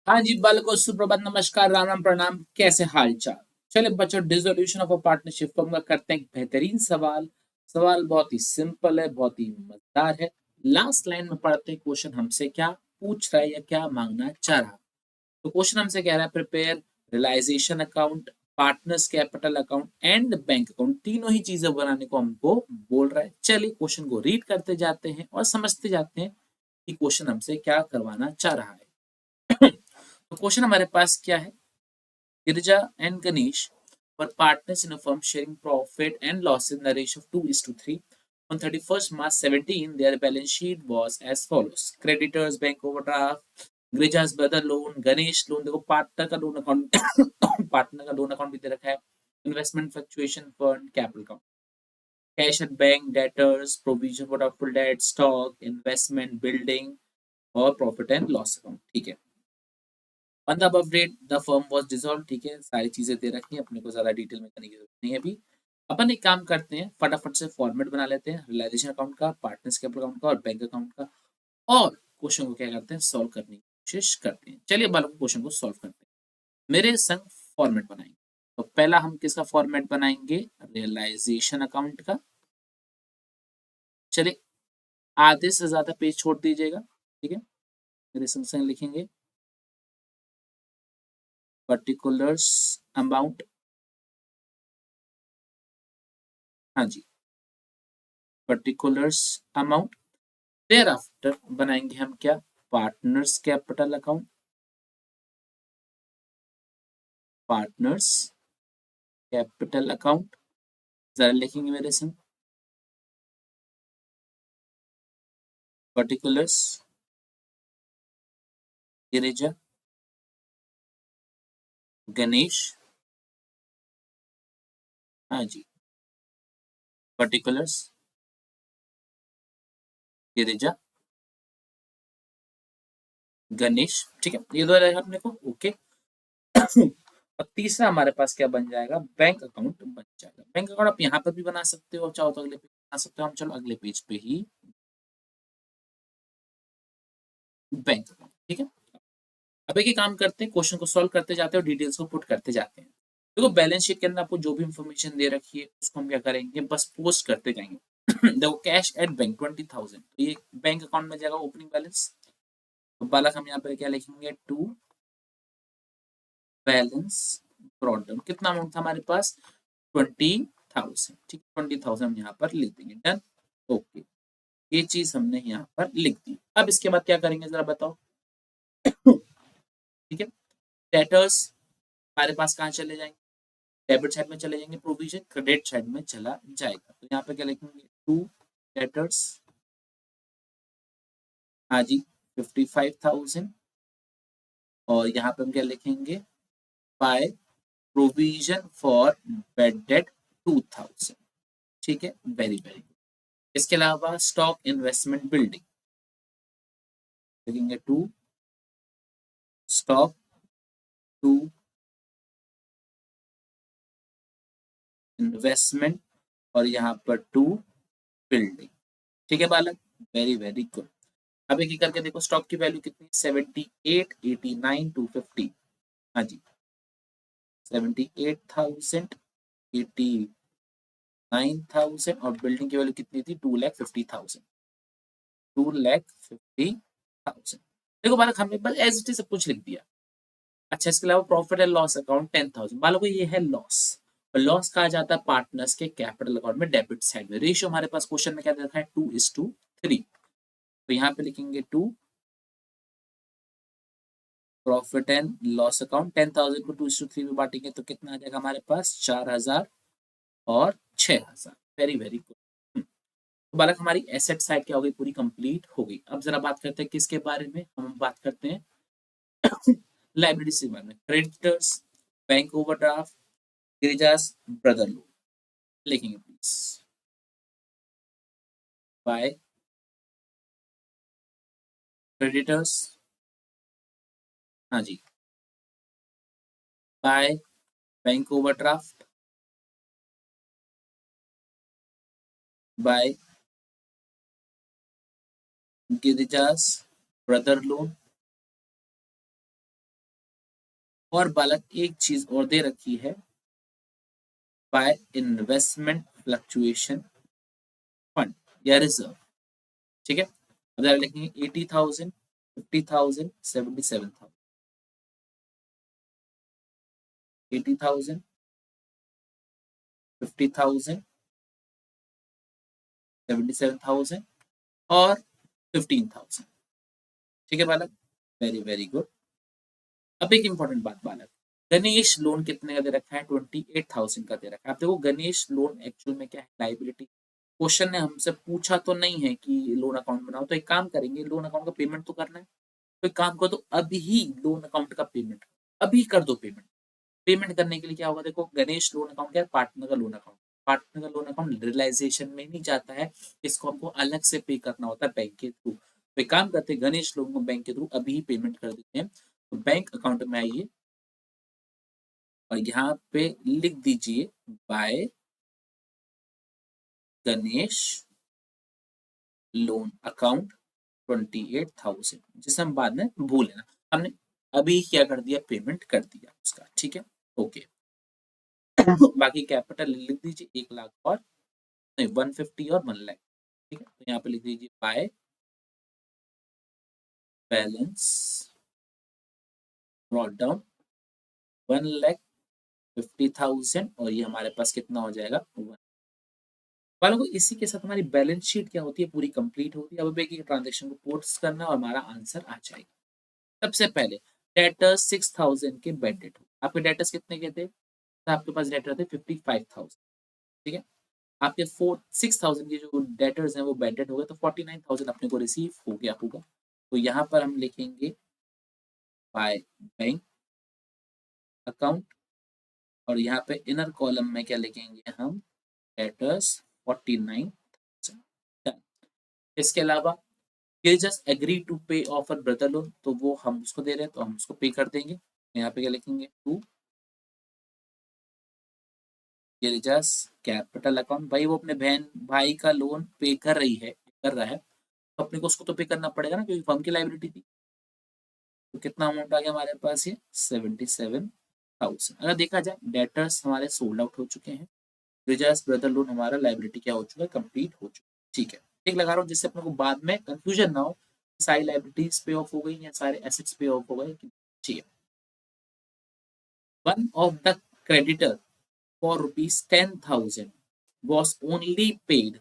हाँ जी, बालको सुप्रभात, नमस्कार, राम राम, प्रणाम। कैसे हाल चाल? चले बच्चों, डिसोल्यूशन ऑफ अ पार्टनरशिप को हम लोग करते हैं एक बेहतरीन सवाल। सवाल बहुत ही सिंपल है, बहुत ही मजेदार है। लास्ट लाइन में पढ़ते हैं क्वेश्चन हमसे क्या पूछ रहा है या क्या मांगना चाह रहा है। तो क्वेश्चन हमसे कह रहा है prepare realisation account, partners capital account and bank account, तीनों ही चीजें बनाने को हमको बोल रहा है। चलिए क्वेश्चन को रीड करते जाते हैं और समझते जाते हैं कि क्वेश्चन हमसे क्या करवाना चाह रहा है। तो क्वेश्चन हमारे पास क्या है? Girija and Ganesh were partners in a firm sharing profit and loss in the ratio of 2:3. On 31st March 17, their balance sheet was as follows. Creditors, bank overdraft, Girija's brother loan, Ganesh loan, देखो partner का loan account partner का loan account भी दे रखा है, investment fluctuation fund, capital account, cash at bank, debtors, provision for doubtful debt, stock, investment, building और profit and loss account. ठीक है। On the above date the firm was dissolve. ठीक है, सारी चीजें दे रखी हैं, अपने को ज्यादा डिटेल में करने की जरूरत नहीं है अभी। अपन एक काम करते हैं, फटाफट से फॉर्मेट बना लेते हैं रियलाइजेशन अकाउंट का, पार्टनर्स कैपिटल अकाउंट का और बैंक अकाउंट का, और क्वेश्चन को क्या करते हैं, सॉल्व करने की कोशिश करते हैं। चलिए बालक क्वेश्चन को सॉल्व करते हैं। मेरे संग फॉर्मेट बनाएंगे। तो पहला हम किसका फॉर्मेट बनाएंगे? रियलाइजेशन अकाउंट का। चलिए, आधे से ज्यादा पेज छोड़ दीजिएगा। ठीक है, मेरे संग संग लिखेंगे पर्टिकुलर्स अमाउंट। हाँ जी, पर्टिकुलर्स अमाउंट। देयर आफ्टर बनाएंगे हम क्या? Partners capital account. Partners capital account जरा लिखेंगे मेरे संग। पर्टिकुलर्स गिरिजा, गणेश, हाँ जी, पर्टिकुलर्स गिरिजा, गणेश। ठीक है, ये दो रहेगा अपने को। ओके। और तीसरा हमारे पास क्या बन जाएगा? बैंक अकाउंट बन जाएगा। बैंक अकाउंट आप यहाँ पर भी बना सकते हो, चाहो तो अगले पेज बना सकते हो। हम चलो अगले पेज पे ही बैंक अकाउंट। ठीक है, अब एक ही काम करते हैं, क्वेश्चन को सॉल्व करते जाते हैं और डिटेल्स को पुट करते जाते हैं। देखो, बैलेंस शीट के अंदर आपको जो भी इंफॉर्मेशन दे रखी है उसको हम क्या करेंगे, बस पोस्ट करते जाएंगे। देखो, कैश एट बैंक 20,000, तो ये बैंक अकाउंट में जाएगा ओपनिंग बैलेंस। तो बालक हम यहाँ पर क्या लिखेंगे? To balance brought down. कितना अमाउंट था हमारे पास? 20,000। ठीक है, 20,000 हम यहाँ पर लिख देंगे। डन। ओके, ये चीज हमने यहाँ पर लिख दी। अब इसके बाद क्या करेंगे जरा बताओ। ठीक है, डेटर्स हमारे पास कहाँ चले जाएंगे? डेबिट साइड में चले जाएंगे, प्रोविजन क्रेडिट साइड में चला जाएगा। तो यहाँ पे क्या लिखेंगे? टू डेटर्स, हाँ जी, 55,000। और यहाँ पे हम क्या लिखेंगे? By provision for bed date 2,000। ठीक है, वेरी वेरी गुड। इसके अलावा स्टॉक, इन्वेस्टमेंट, बिल्डिंग लिखेंगे। टू स्टॉक, टू इन्वेस्टमेंट और यहाँ पर टू बिल्डिंग। ठीक है बालक, वेरी वेरी गुड। अब एक एक करके देखो, स्टॉक की वैल्यू कितनी? 78, 89, 250। हाँ जी, 78,000, 89,000। और बिल्डिंग की वैल्यू कितनी थी? 2,50,000। 2,50,000। देखो बालक, हमने बस एज इट इज सब कुछ लिख दिया। अच्छा, इसके अलावा प्रॉफिट एंड लॉस अकाउंट 10,000। बालको ये है लॉस, और लॉस कहा जाता है पार्टनर्स के कैपिटल अकाउंट में डेबिट साइड में। रेशियो हमारे पास क्वेश्चन में क्या दे रखा है? 2:3। तो यहाँ पे लिखेंगे to profit and loss account. 10,000 को 2:3 में बांटेंगे तो कितना आ जाएगा हमारे पास? 4,000 और 6,000। Very very good. तो बालक, हमारी एसेट साइड क्या हो गई? पूरी कंप्लीट हो गई। अब जरा बात करते हैं किसके बारे में? हम बात करते हैं लाइबिलिटीज के बारे में। Creditors, bank overdraft, Girija's brother loan. लिखेंगे प्लीज। बाय क्रेडिटर्स, हाँ जी, by bank overdraft, by Girija's brother loan, और बालक एक चीज और दे रखी है, बाय इन्वेस्टमेंट फ्लक्चुएशन फंड या रिजर्व। ठीक है, अगर लिखेंगे 80,000, 50,000, 77,000, 80,000, 50,000, 77,000 और 15,000। ठीक है बालक, वेरी वेरी गुड। अब एक इंपॉर्टेंट बात बालक, गणेश लोन कितने का दे रखा है? 28,000 का दे रखा है। आप देखो गणेश लोन एक्चुअल में क्या है, लाइबिलिटी। क्वेश्चन ने हमसे पूछा तो नहीं है कि लोन अकाउंट बनाओ, तो एक काम करेंगे, लोन अकाउंट का पेमेंट तो करना है, तो एक काम करो, तो अभी ही लोन अकाउंट का पेमेंट अभी कर दो। पेमेंट पेमेंट करने के लिए क्या होगा, देखो गणेश लोन अकाउंट क्या है, पार्टनर का लोन अकाउंट। पार्टनर का लोन अकाउंट रियलाइजेशन में नहीं जाता है, इसको हमको अलग से पे करना होता है बैंक के थ्रू। तो एक काम करते हैं, गणेश लोन को बैंक के थ्रू अभी ही पेमेंट कर देते हैं। तो बैंक अकाउंट में आइए और यहाँ पे लिख दीजिए बाय गणेश लोन अकाउंट 28,000, जिसे हम बाद में भूल लेना। हमने अभी क्या कर दिया, पेमेंट कर दिया उसका। ठीक है, ओके। बाकी कैपिटल लिख दीजिए 1 लाख और नहीं 150 और 1 लाख। ठीक है, तो यहाँ पे लिख दीजिए बाय बैलेंस ब्रॉट डाउन 1,50,000 और ये हमारे पास कितना हो जाएगा, वालों को। इसी के साथ हमारी बैलेंस शीट क्या होती है, पूरी कंप्लीट होती है। अब एक एक ट्रांजेक्शन को पोस्ट करना और हमारा आंसर आ जाएगा। सबसे पहले डेटर्स 6,000 के बेड डेट, आपके डेटर्स कितने के थे, तो आपके पास डेटर थे 55,000। ठीक है, आपके 6,000 के जो डेटर्स हैं वो बेड डेट हो गए, तो 49,000 अपने को रिसीव हो गया होगा। तो यहाँ पर हम लिखेंगे बाय बैंक अकाउंट और यहाँ पे इनर कॉलम में क्या लिखेंगे हम, डेटर्स 49,000। इसके अलावा ये जस्ट एग्री टू पे ऑफर ब्रदर लोन, तो वो हम उसको दे रहे हैं तो हम उसको पे कर देंगे। यहाँ पे क्या लिखेंगे, टू ये जस्ट कैपिटल अकाउंट। भाई वो अपने बहन भाई का लोन पे कर रही है, कर रहा है, तो अपने को उसको तो पे करना पड़ेगा ना, क्योंकि फर्म की लाइबिलिटी थी। तो कितना अमाउंट आ गया हमारे पास, ये 77,000। अगर देखा जाए डेटर्स हमारे सोल्ड आउट हो चुके हैं, रिजर्स ब्रदर लोन हमारा लाइबिलिटी क्या हो चुका है, कंप्लीट हो चुका है। ठीक है, ठीक लगा रहा हूँ, जिससे अपने को बाद में कंफ्यूजन ना हो, सारी लाइबिलिटीज पे ऑफ हो गई या सारे एसेट्स पे ऑफ हो गए। ठीक है, one of the creditor for ₹10,000 was only paid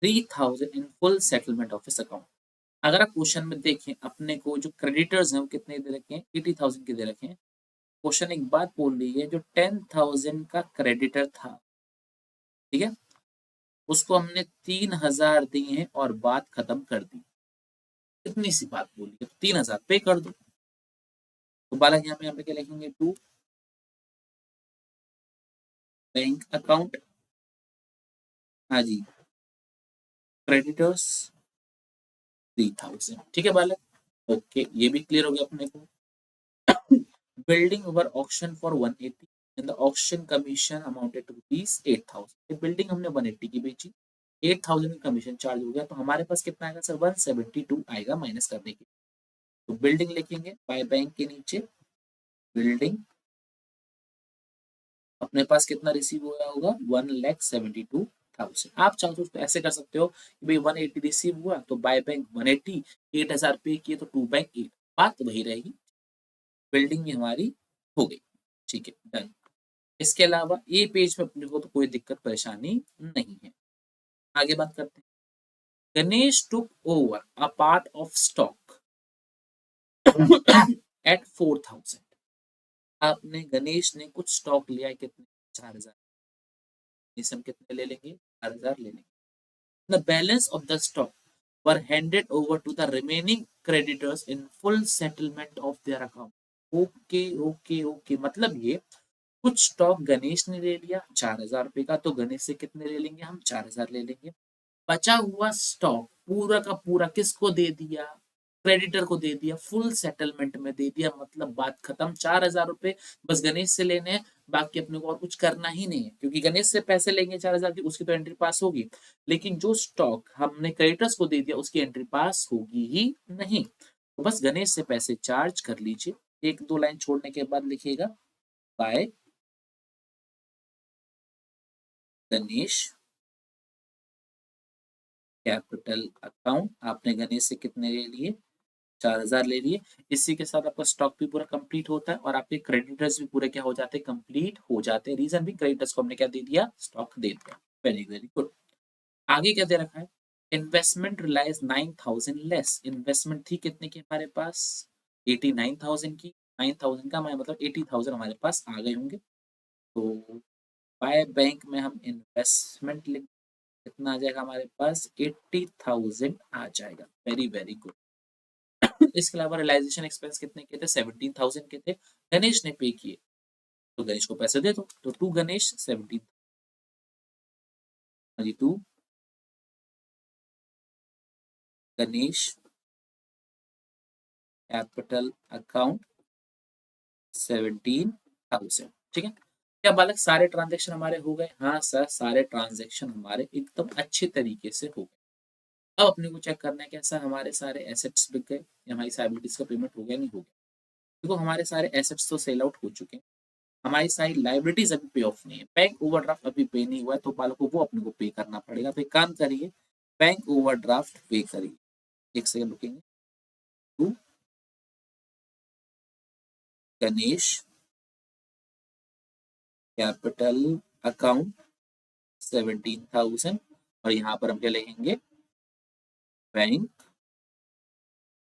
3,000 in full settlement of his account। अगर आप क्वेश्चन में देखें, अपने को जो क्रेडिटर्स हैं वो कितने दे रखे हैं, 80,000 के दे रखे हैं। क्वेश्चन एक बात बोल रही है, जो 10,000 का क्रेडिटर था, ठीक है, उसको हमने 3,000 दिए हैं और बात खत्म कर दी। इतनी सी बात बोली है, 3,000 पे कर दो। तो बालक यहाँ पे क्या लिखेंगे, टू बैंक अकाउंट, हाँ जी, क्रेडिटर्स 3,000। ठीक है बालक, ओके, ये भी क्लियर हो गया अपने को। Building were auction for 180 and the auction commission amounted to ₹8,000। Building हमने 180 की बेची, 8,000 का कमीशन चार्ज हो गया, तो हमारे पास कितना आएगा सर, 172 आएगा माइनस करने के। तो बिल्डिंग लिखेंगे बाय बैंक के नीचे, बिल्डिंग अपने पास कितना रिसीव हुआ होगा, 1,72,000। आप चाहो तो उसको ऐसे कर सकते हो कि भाई 180 रिसीव हुआ तो बाय बैंक 180, 8,000 पे किए तो टू बैंक 8, बात वही रहेगी। बिल्डिंग भी हमारी हो गई। ठीक है, डन। इसके अलावा ये पेज में अपने को तो कोई दिक्कत परेशानी नहीं है। आगे बात करते हैं, Ganesh took over a part of stock at 4,000। आपने गणेश ने कुछ स्टॉक लिया है, कितने, 4,000। इसे हम कितने ले लेंगे, 4,000 ले लेंगे। The balance of the stock were handed over to the remaining creditors in full settlement of their account। Okay okay okay, मतलब ये कुछ स्टॉक गणेश ने ले लिया 4,000 रुपए का, तो गणेश से कितने ले लेंगे हम, 4,000 ले लेंगे। बचा हुआ स्टॉक पूरा का पूरा किसको दे दिया, क्रेडिटर को दे दिया, फुल सेटलमेंट में दे दिया, मतलब बात खत्म। 4,000 रुपए बस गणेश से लेने हैं, बाकी अपने को और कुछ करना ही नहीं है, क्योंकि गणेश से पैसे लेंगे 4,000 की, उसकी तो एंट्री पास होगी, लेकिन जो स्टॉक हमने क्रेडिटर्स को दे दिया उसकी एंट्री पास होगी ही नहीं। तो बस गणेश से पैसे चार्ज कर लीजिए एक दो लाइन छोड़ने के बाद लिखिएगा बाय गणेश कैपिटल अकाउंट। आपने गणेश से कितने ले लिए? 4000 ले लिए। इसी के साथ आपका स्टॉक भी पूरा कंप्लीट होता है और आपके क्रेडिटर्स भी पूरे क्या हो जाते हैं? कंप्लीट हो जाते हैं। रीजन भी क्रेडिटर्स को हमने क्या दे दिया? स्टॉक दे दिया। Very very good. आगे क्या दे रखा है? Investment relies 9000 less. इन्वेस्टमेंट थी कितने की हमारे पास? 89,000 की। 9000 का मतलब 80,000 हमारे पास आ गए होंगे। तो बाय बैंक में हम इन्वेस्टमेंट लिख, कितना आ जाएगा हमारे पास? 80,000 आ जाएगा। Very very good. इसके अलावा रियलाइजेशन एक्सपेंस कितने के थे? 17,000 के थे। गणेश ने पे किए तो गणेश को पैसे दे दो। तो to Ganesh 17, to Ganesh capital account 17,000। ठीक है। क्या बालक सारे ट्रांजेक्शन हमारे हो गए? हाँ सर, सारे ट्रांजेक्शन हमारे एकदम अच्छे तरीके से हो गए। अब अपने को चेक करना है कि सर हमारे सारे एसेट्स बिक गए या हमारी लायबिलिटीज का पेमेंट हो गया नहीं हो गया। देखो हमारे सारे एसेट्स तो सेल आउट हो चुके हैं, हमारी सारी लाइबिलिटीज अभी पे ऑफ नहीं है, बैंक ओवरड्राफ्ट अभी पे नहीं हुआ है, तो बालक को वो अपने को पे करना पड़ेगा। तो एक काम करिए, बैंक ओवरड्राफ्ट पे करिए। एक सेकंड रुकेंगे। टू गणेश कैपिटल अकाउंट 17,000 और यहाँ पर हम क्या लिखेंगे? Bank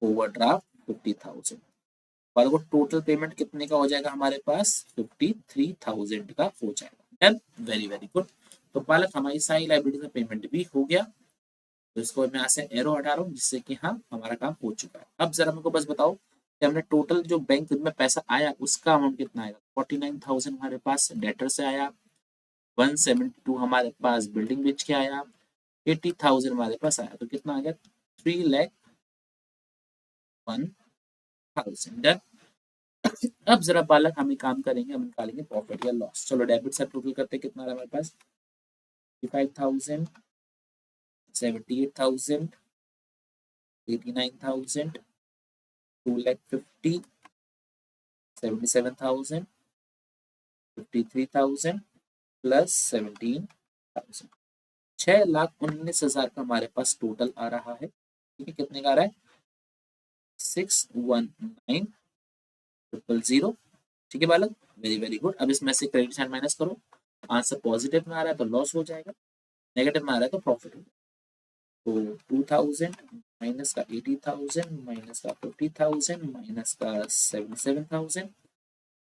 overdraft 50,000। बालक को टोटल पेमेंट कितने का हो जाएगा हमारे पास? 53,000 का हो जाएगा। Done, very very good. तो बालक हमारी सारी लाइबिलिटी का पेमेंट भी हो गया। तो इसको मैं यहाँ से एरो हटा रहा हूँ जिससे कि हाँ हमारा काम हो चुका है। अब जरा मेरे को बस बताओ कि हमने टोटल जो बैंक में पैसा आया उसका अमाउंट कितना आएगा? 49,000 हमारे पास डेटर से आया, 172 हमारे पास बिल्डिंग बेच के आया, 80,000 हमारे पास आया, तो कितना आ गया? 3,01,000। डन। अब जरा बालक हम एक काम करेंगे, हम निकालेंगे प्रॉफिट या लॉस। चलो डेबिट से टोटल करते कितना रहा हमारे पास? 55,000, 78,000, 89,000, 2,50,000, 77,000, 53,000 प्लस 17,000। 6,19,000 का हमारे पास टोटल आ रहा है। ठीक है, कितने का आ रहा है? 619,000। ठीक है बालक, वेरी वेरी गुड। अब इसमें से क्रेडिट साइन माइनस करो। आंसर पॉजिटिव में आ रहा है तो लॉस हो जाएगा, नेगेटिव में आ रहा है तो प्रॉफिट हो जाएगा। तो 2,000 माइनस का 80,000 माइनस का 50,000 माइनस का 77,000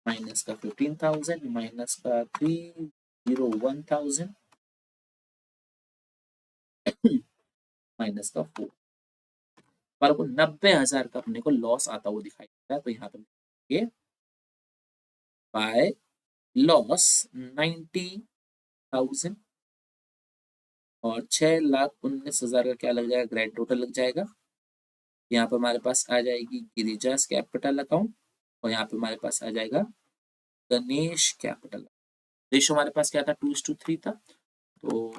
माइनस का 15,000 माइनस का 301,000 माइनस का 4, पर को 90,000 का अपने को लॉस आता हुआ दिखाई देता है। तो यहाँ पे ये बाय लॉस 90,000 और 6,19,000 का क्या लग जाएगा? ग्रैंड टोटल लग जाएगा। यहाँ पे हमारे पास आ जाएगी गिरिजास कैपिटल अकाउंट और यहाँ पे हमारे पास आ जाएगा गणेश कैपिटल। रेशो हमारे पास क्या था? 2:3 था। तो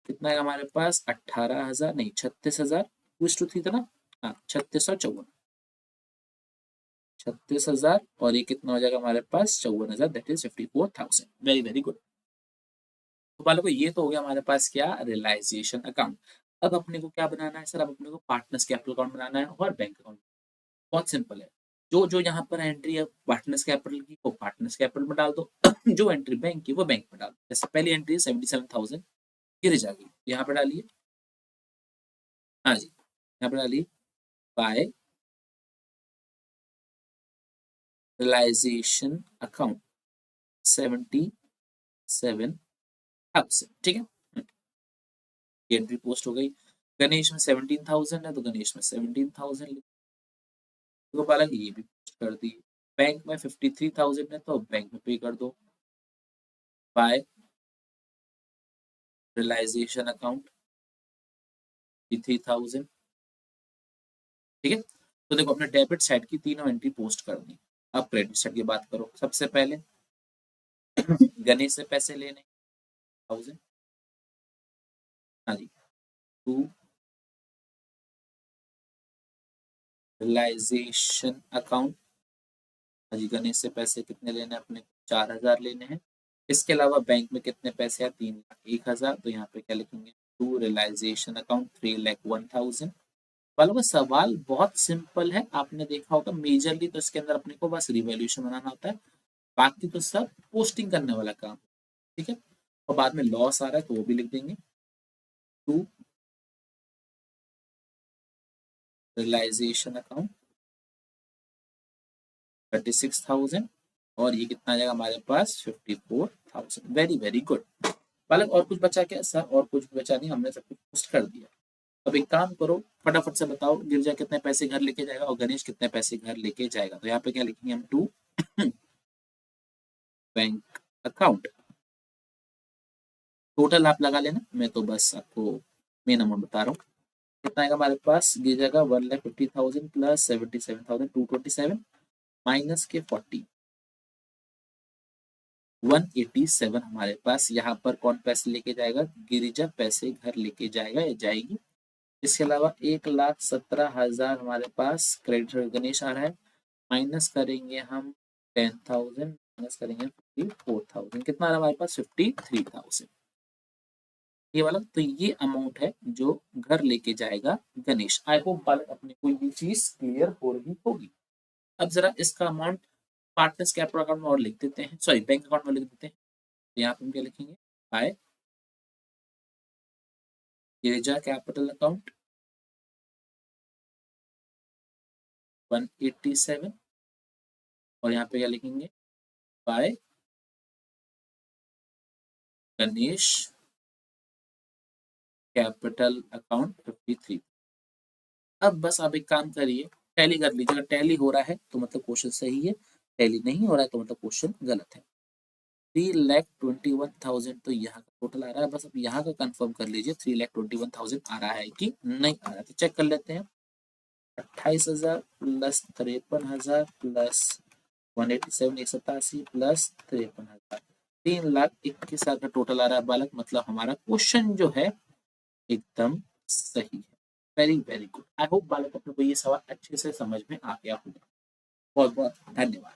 कितना है हमारे पास? 18,000 नहीं 36,000। 2:3 था ना? हाँ, 3654। 36,000 और ये कितना हो जाएगा हमारे पास? 54,000, that is 54,000। Very very good. तो बालों को ये तो हो गया हमारे पास क्या? Realisation account. अब अपने को क्या बनाना है सर? अब अपने को पार्टनर्स कैपिटल अकाउंट बनाना है और बैंक अकाउंट। बहुत सिंपल है। जो जो यहाँ पर एंट्री है पार्टनर्स कैपिटल की वो पार्टनर्स कैपिटल में डाल दो जो एंट्री बैंक की वो बैंक में डाल दो। जैसे पहली एंट्री है 77,000, गिर जाएगी, यहाँ पे डालिए। हाँ जी, यहाँ पे डालिए बाय रियलाइजेशन अकाउंट 77,000। ठीक है, एंट्री पोस्ट हो गई। गणेश में 17,000 है तो गणेश में 17,000 तो बालक ये भी पोस्ट कर दी। बैंक में 53,000 है तो बैंक में पे कर दो बाय रियलाइजेशन अकाउंट 53,000। ठीक है, तो देखो अपने डेबिट साइड की तीनों एंट्री पोस्ट कर दी। अब क्रेडिट साइड की बात करो। सबसे पहले गणेश से पैसे लेने 1000। हाँ जी, टू रियलाइजेशन अकाउंट अजी गणेश से पैसे कितने लेने हैं अपने को, 4,000 लेने हैं। इसके अलावा बैंक में कितने पैसे हैं, 3,01,000, तो यहाँ पे क्या लिखेंगे, टू रियलाइजेशन अकाउंट 3,01,000। वालों का सवाल बहुत सिंपल है, आपने देखा होगा मेजरली तो इसके अंदर अपने को बस रिवॉल्यूशन बनाना होता है, बाकी तो सब पोस्टिंग करने वाला काम, ठीक है। और बाद में लॉस आ रहा है तो वो भी लिख देंगे, टू रियलाइजेशन अकाउंट 36,000, और ये कितना आ जाएगा हमारे पास, 54,000। वेरी वेरी गुड बालक। और कुछ बचा क्या सर, और कुछ बचा नहीं, हमने सब कुछ पोस्ट कर दिया। अब एक काम करो, फटाफट से बताओ, गिरजा कितने पैसे घर लेके जाएगा और गणेश कितने पैसे घर लेके जाएगा। तो यहाँ पे क्या लिखेंगे हम, टू बैंक अकाउंट, टोटल आप लगा लेना, मैं तो बस आपको मेन अमाउंट बता रहा हूँ। कितना आएगा हमारे पास, गिरजाएगा 1,50,000 प्लस 77,227 माइनस के 40, 187 हमारे पास। यहाँ पर कौन पैसे लेके जाएगा, गिरिजा पैसे घर लेके जाएगा या जाएगी। इसके अलावा 1,17,000 हमारे पास क्रेडिट गणेश आ रहा है, माइनस करेंगे हम 10,000, माइनस करेंगे 54,000, कितना आ रहा है हमारे पास, 53,000। ये वाला, तो ये अमाउंट है जो घर लेके जाएगा गणेश। आई होप बालक अपने को ये चीज क्लियर हो रही होगी। अब जरा इसका अमाउंट पार्टनर्स कैपिटल अकाउंट में और लिख देते हैं, सॉरी बैंक अकाउंट में लिख देते हैं। तो यहाँ पे हम क्या लिखेंगे, बाय गिरिजा कैपिटल अकाउंट 187, और यहाँ पे क्या लिखेंगे, बाय गणेश कैपिटल अकाउंट 53। अब बस आप एक काम करिए, टैली कर लीजिए। अगर टैली हो रहा है तो मतलब क्वेश्चन सही है, टैली नहीं हो रहा है तो मतलब क्वेश्चन गलत है। 3,21,000 तो यहाँ का टोटल आ रहा है, बस अब यहाँ का कंफर्म कर लीजिए 3,21,000 आ रहा है कि नहीं आ रहा है। तो चेक कर लेते हैं, 28,000 प्लस 53,000 प्लस 187 187 प्लस 53,000, 3,21,000 का टोटल आ रहा है बालक। मतलब हमारा क्वेश्चन जो है एकदम सही है। Very very good. I hope बालक अपने को ये सवाल अच्छे से समझ में आ गया होगा। बहुत बहुत धन्यवाद।